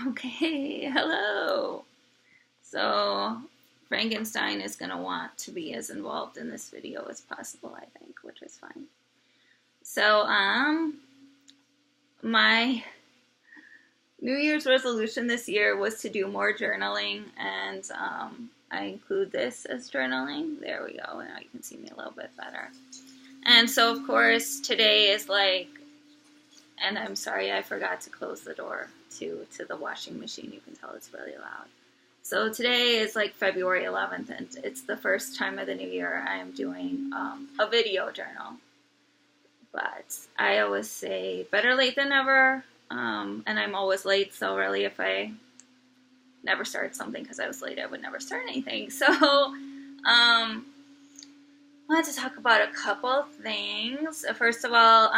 Okay, hello. So, Frankenstein is going to want to be as involved in this video as possible, I think, which is fine. So, my New Year's resolution this year was to do more journaling, and I include this as journaling. There we go. Now you can see me a little bit better. And so, of course, today is like, and I'm sorry I forgot to close the door to the washing machine. You can tell it's really loud. So today is like February 11th, and it's the first time of the new year I am doing a video journal. But I always say better late than never, and I'm always late, so really if I never started something because I was late, I would never start anything. So I wanted to talk about a couple things. First of all,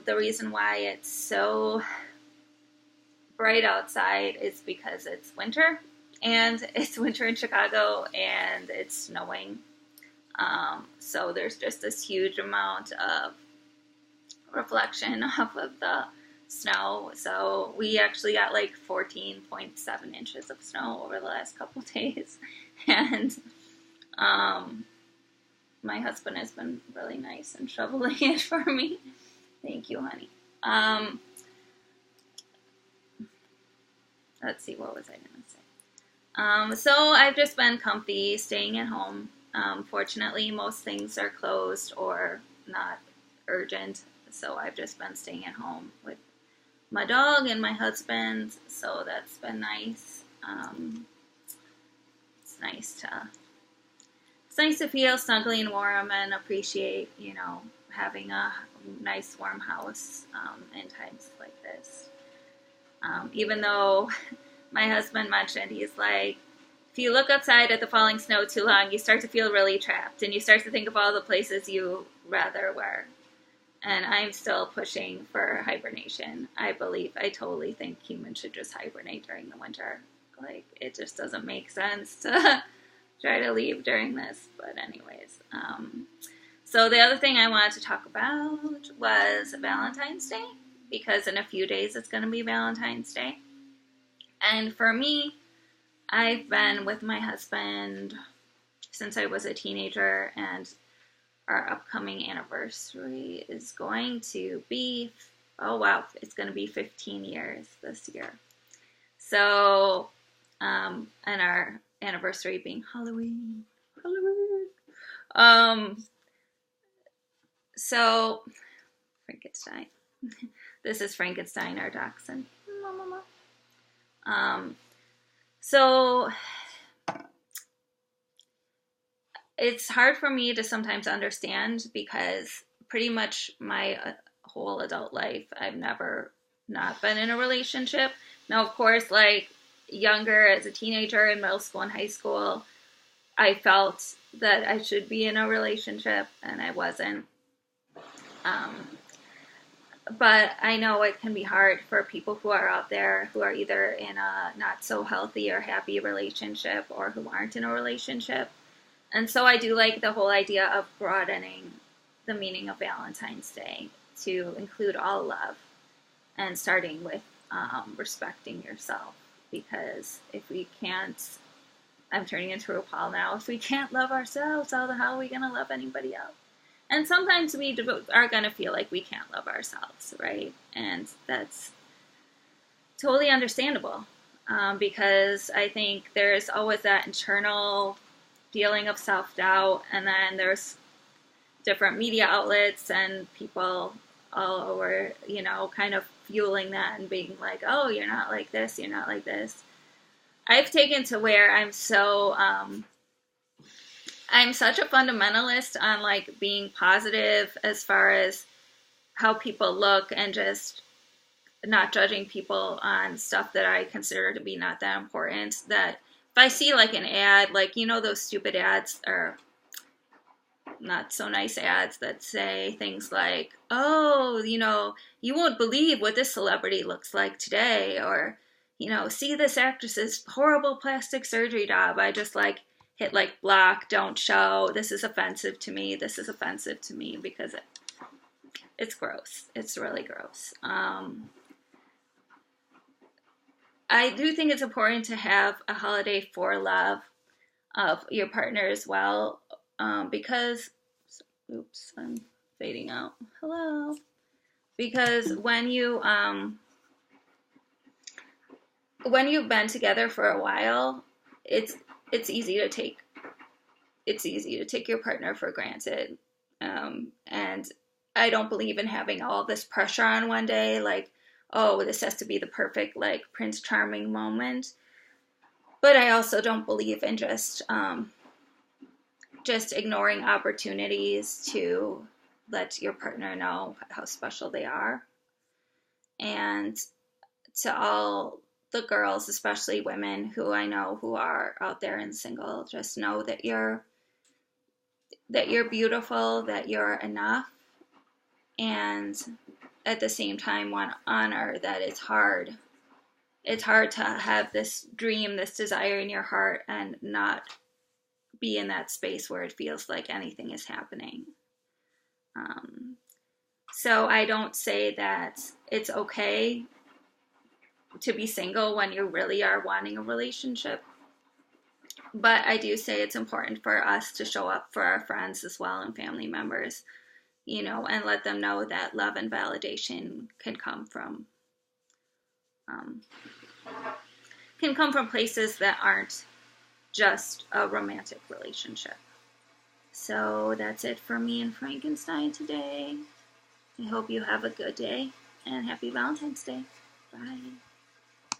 the reason why it's so bright outside is because it's winter. And it's winter in Chicago, and it's snowing. So there's just this huge amount of reflection off of the snow. So we actually got like 14.7 inches of snow over the last couple days. And my husband has been really nice and shoveling it for me. Thank you, honey. Let's see, what was I going to say? So I've just been comfy, staying at home. Fortunately, most things are closed or not urgent, so I've just been staying at home with my dog and my husband, so that's been nice. It's nice to feel snugly and warm and appreciate, having a nice warm house in times like this. Even though my husband mentioned, he's like, if you look outside at the falling snow too long, you start to feel really trapped, and you start to think of all the places you rather were. And I'm still pushing for hibernation. I totally think humans should just hibernate during the winter. Like, it just doesn't make sense to try to leave during this. But anyways, so the other thing I wanted to talk about was Valentine's Day, because in a few days it's going to be Valentine's Day. And for me, I've been with my husband since I was a teenager, and our upcoming anniversary is going to be, it's going to be 15 years this year. So, and our anniversary being Halloween. So, Frankenstein. This is Frankenstein, our dachshund. So it's hard for me to sometimes understand, because pretty much my whole adult life, I've never not been in a relationship. Now, of course, like younger, as a teenager in middle school and high school, I felt that I should be in a relationship, and I wasn't. But I know it can be hard for people who are out there who are either in a not so healthy or happy relationship, or who aren't in a relationship. And so I do like the whole idea of broadening the meaning of Valentine's Day to include all love, and starting with respecting yourself. Because if we can't, I'm turning into RuPaul now, if we can't love ourselves, how the hell are we going to love anybody else? And sometimes we are going to feel like we can't love ourselves, right? And that's totally understandable, because I think there's always that internal feeling of self-doubt, and then there's different media outlets and people all over, kind of fueling that and being like, oh, you're not like this, you're not like this. I've taken to where I'm such a fundamentalist on like being positive as far as how people look, and just not judging people on stuff that I consider to be not that important, that if I see like an ad, like, those stupid ads, or not so nice ads that say things like, oh, you won't believe what this celebrity looks like today, or, see this actress's horrible plastic surgery job. I just like hit like block, don't show. This is offensive to me. This is offensive to me, because it's gross. It's really gross. I do think it's important to have a holiday for love of your partner as well, because, oops, I'm fading out. Hello. Because when you've been together for a while, it's it's easy to take it's easy to take your partner for granted. And I don't believe in having all this pressure on one day, like, oh, this has to be the perfect, like, Prince Charming moment. But I also don't believe in just ignoring opportunities to let your partner know how special they are. And to all the girls, especially women who I know who are out there and single, just know that you're beautiful, that you're enough, and at the same time want to honor that it's hard. It's hard to have this dream, this desire in your heart, and not be in that space where it feels like anything is happening. Um, so I don't say that it's okay to be single when you really are wanting a relationship. But I do say it's important for us to show up for our friends as well and family members, and let them know that love and validation um, can come from places that aren't just a romantic relationship. So that's it for me and Frankenstein today. I hope you have a good day and happy Valentine's Day. Bye.